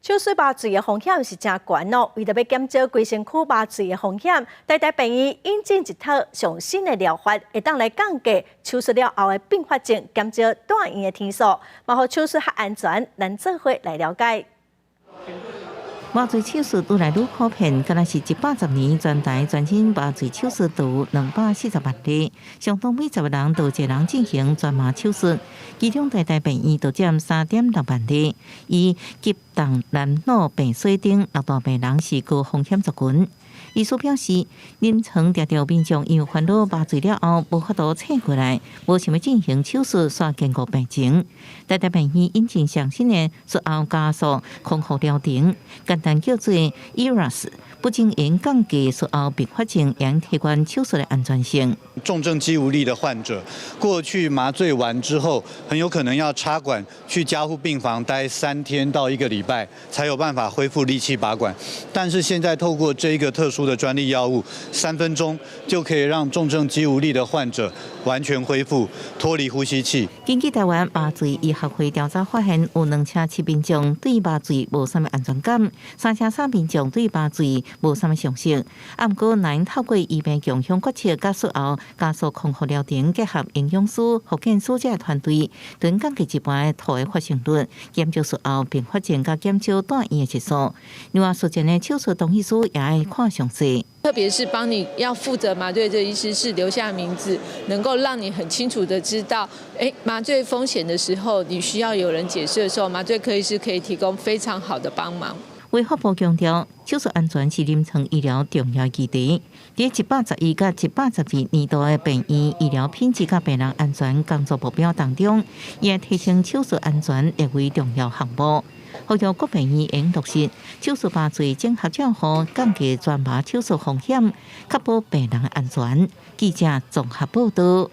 手术麻醉的风险是真悬哦，为着要减少规身躯麻醉的风险，台病院引进一套上新的疗法，会当来降低手术了后的并发症，减少住院的天数，嘛互手术较安全。咱做伙来了解。麻醉手术愈来愈普遍，敢若是110年全台全身麻醉手术图240万例，相当每10个人就一人进行全麻手术，其中台病院就占3.6万例。以急动男脑病髓等6大病人是高风险族群。医师表示，临床常常民众因为烦恼麻醉了后无法度醒过来，无想要进行手术煞兼顾病情。台病院引进上新的术后加速康复疗程，简单叫做 ERAS， 不仅能降低术后并发症，也提高手术的安全性。重症肌无力的患者，过去麻醉完之后，很有可能要插管去加护病房待3天到1个礼拜，才有办法恢复力气拔管。但是现在透过这一个特殊的专利药物，3分钟就可以让重症肌无力的患者完全恢复，脱离呼吸器。根据台湾麻醉医学会调查发现，有2.7%民众对麻醉无什么安全感，3.3%民众对麻醉无什么常识。啊，不过咱透过医病共享决策加术后加速康复疗程，结合营养师、复健师这团队，能降低一半的图的发生率，减少术后并发症，加减少住院的次数。另外，术前的手术同意书也要看详细。特别是帮你要负责麻醉这医师是留下名字，能够让你很清楚的知道，麻醉风险的时候，你需要有人解释的时候，麻醉科医师可以提供非常好的帮忙。卫福部强调，手术安全是临床医疗重要议题。在111甲112年度的病院医疗品质甲病人安全工作目标当中，也提升手术安全列为重要项目。呼吁各病院应落实手术麻醉整合照护，降低全麻手术风险，确保病人安全。记者综合报道。